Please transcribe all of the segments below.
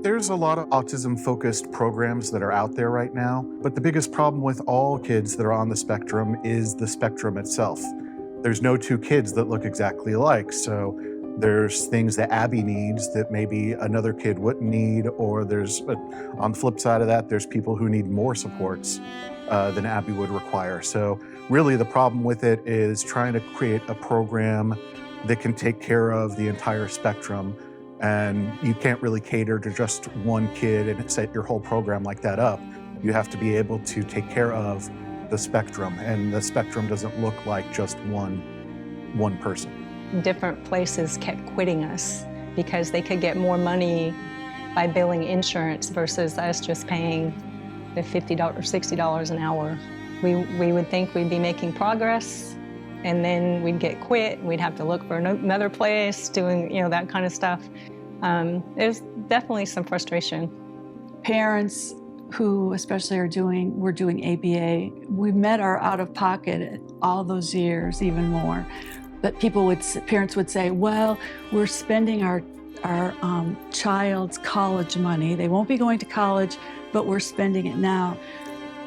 There's a lot of autism-focused programs that are out there right now, but the biggest problem with all kids that are on the spectrum is the spectrum itself. There's no two kids that look exactly alike, so there's things that Abby needs that maybe another kid wouldn't need, or on the flip side of that, there's people who need more supports than Abby would require. So really the problem with it is trying to create a program that can take care of the entire spectrum. And you can't really cater to just one kid and set your whole program like that up. You have to be able to take care of the spectrum, and the spectrum doesn't look like just one person. Different places kept quitting us because they could get more money by billing insurance versus us just paying the $50 or $60 an hour. We would think we'd be making progress, and then we'd get quit. We'd have to look for another place, doing that kind of stuff. There's definitely some frustration. Parents who especially were doing ABA, we met our out-of-pocket all those years, even more. But parents would say, well, we're spending our child's college money. They won't be going to college, but we're spending it now.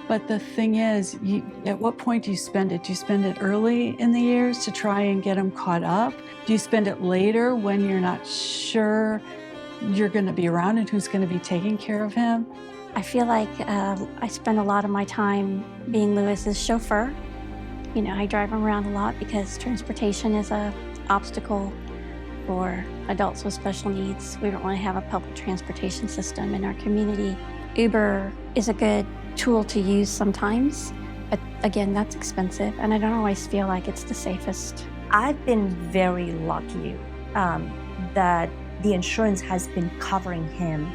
But the thing is, at what point do you spend it? Do you spend it early in the years to try and get them caught up? Do you spend it later when you're not sure you're going to be around and who's going to be taking care of him? I feel like I spend a lot of my time being Lewis's chauffeur. I drive him around a lot because transportation is an obstacle for adults with special needs. We don't really have a public transportation system in our community. Uber is a good tool to use sometimes, but again, that's expensive, and I don't always feel like it's the safest. I've been very lucky that the insurance has been covering him,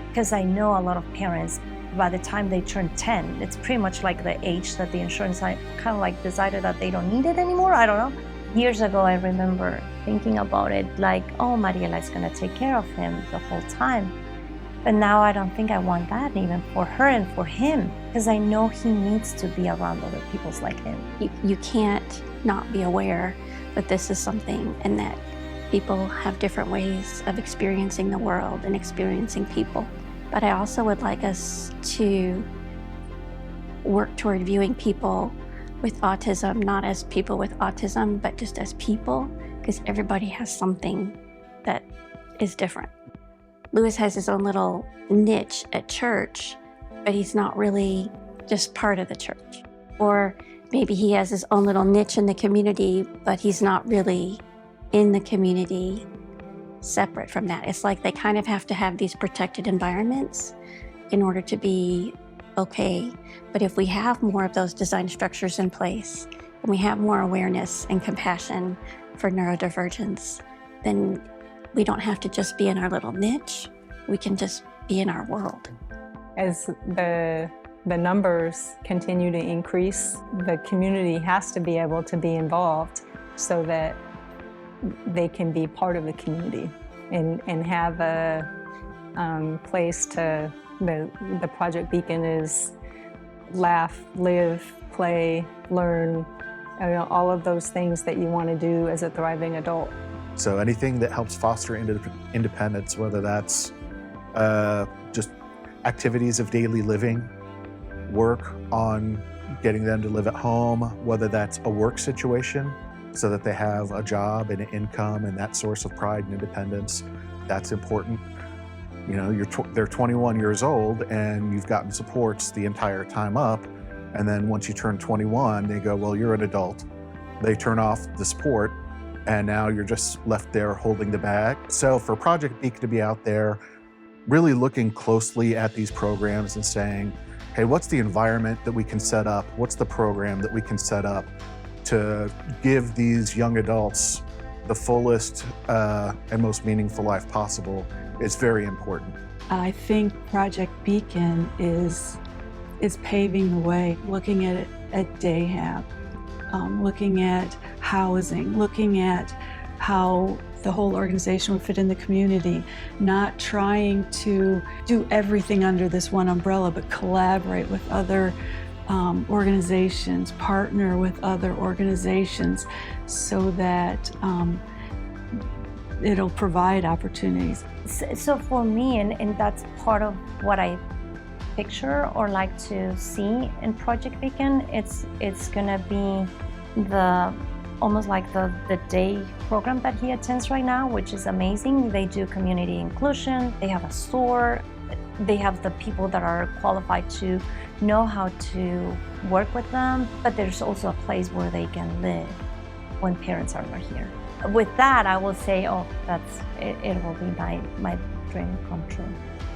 because I know a lot of parents, by the time they turn 10, it's pretty much like the age that the insurance kind of like decided that they don't need it anymore. I don't know. Years ago, I remember thinking about it like, oh, Mariela is going to take care of him the whole time. But now I don't think I want that even for her and for him, because I know he needs to be around other people like him. You can't not be aware that this is something, and that people have different ways of experiencing the world and experiencing people. But I also would like us to work toward viewing people with autism, not as people with autism, but just as people, because everybody has something that is different. Lewis has his own little niche at church, but he's not really just part of the church. Or maybe he has his own little niche in the community, but he's not really in the community separate from that. It's like they kind of have to have these protected environments in order to be okay. But if we have more of those design structures in place, and we have more awareness and compassion for neurodivergence, then we don't have to just be in our little niche. We can just be in our world. As the numbers continue to increase, the community has to be able to be involved so that they can be part of the community and have a place to, the Project Beacon is laugh, live, play, learn, all of those things that you want to do as a thriving adult. So anything that helps foster independence, whether that's just activities of daily living, work on getting them to live at home, whether that's a work situation so that they have a job and an income and that source of pride and independence, that's important. They're 21 years old and you've gotten supports the entire time up, and then once you turn 21, they go, well, you're an adult. They turn off the support, and now you're just left there holding the bag. So for Project Beacon to be out there, really looking closely at these programs and saying, hey, what's the environment that we can set up? What's the program that we can set up to give these young adults the fullest and most meaningful life possible is very important. I think Project Beacon is paving the way, looking at Dayhab, looking at housing, looking at how the whole organization would fit in the community, not trying to do everything under this one umbrella, but collaborate with other organizations, partner with other organizations so that it'll provide opportunities. So for me, and that's part of what I picture or like to see in Project Beacon, it's gonna be almost like the day program that he attends right now, which is amazing. They do community inclusion, they have a store, they have the people that are qualified to know how to work with them, but there's also a place where they can live when parents are not here. With that, I will say, it will be my dream come true.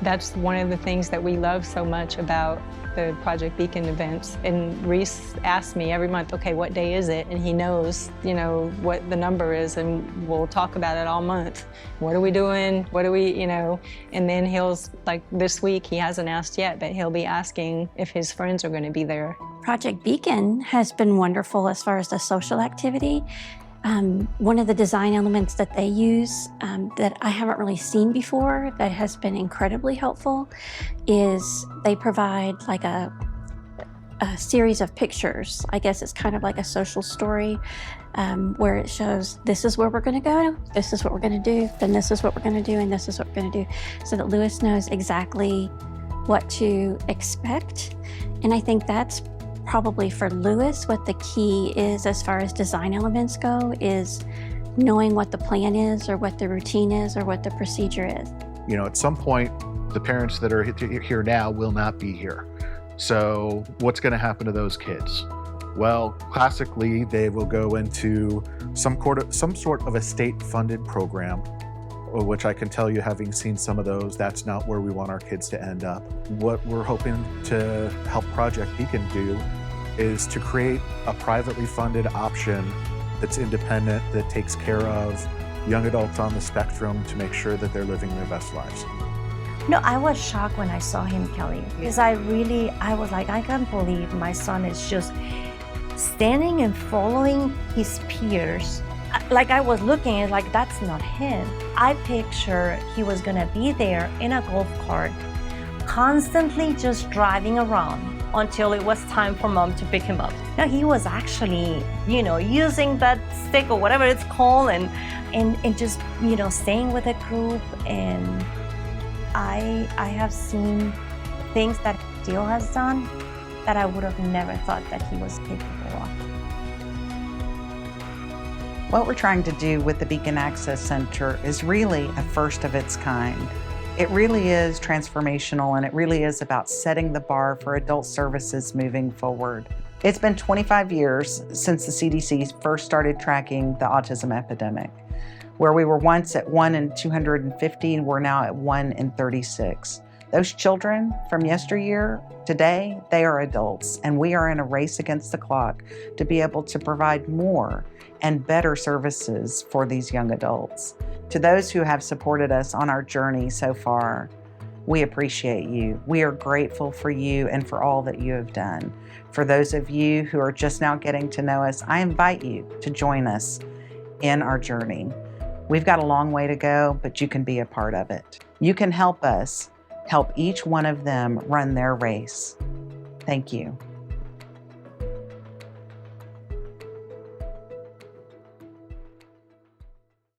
That's one of the things that we love so much about the Project Beacon events. And Reese asks me every month, okay, what day is it? And he knows, what the number is, and we'll talk about it all month. What are we doing? What are we, and then like this week, he hasn't asked yet, but he'll be asking if his friends are going to be there. Project Beacon has been wonderful as far as the social activity. One of the design elements that they use that I haven't really seen before that has been incredibly helpful is they provide like a series of pictures. I guess it's kind of like a social story where it shows this is where we're going to go, this is what we're going to do, then this is what we're going to do, and this is what we're going to do, so that Lewis knows exactly what to expect. And I think that's probably for Lewis what the key is as far as design elements go, is knowing what the plan is or what the routine is or what the procedure is. At some point, the parents that are here now will not be here. So what's going to happen to those kids? Well, classically, they will go into some sort of a state-funded program, which I can tell you, having seen some of those, that's not where we want our kids to end up. What we're hoping to help Project Beacon do is to create a privately funded option that's independent, that takes care of young adults on the spectrum to make sure that they're living their best lives. No, I was shocked when I saw him, Kelly, because I was like, I can't believe my son is just standing and following his peers. Like I was looking and like, that's not him. I picture he was gonna be there in a golf cart, constantly just driving around until it was time for mom to pick him up. Now he was actually, using that stick or whatever it's called and just, staying with a group. And I have seen things that Dio has done that I would have never thought that he was capable of. What we're trying to do with the Beacon Access Center is really a first of its kind. It really is transformational, and it really is about setting the bar for adult services moving forward. It's been 25 years since the CDC first started tracking the autism epidemic. Where we were once at 1 in 250, we're now at 1 in 36. Those children from yesteryear, today, they are adults, and we are in a race against the clock to be able to provide more and better services for these young adults. To those who have supported us on our journey so far, we appreciate you. We are grateful for you and for all that you have done. For those of you who are just now getting to know us, I invite you to join us in our journey. We've got a long way to go, but you can be a part of it. You can help us help each one of them run their race. Thank you.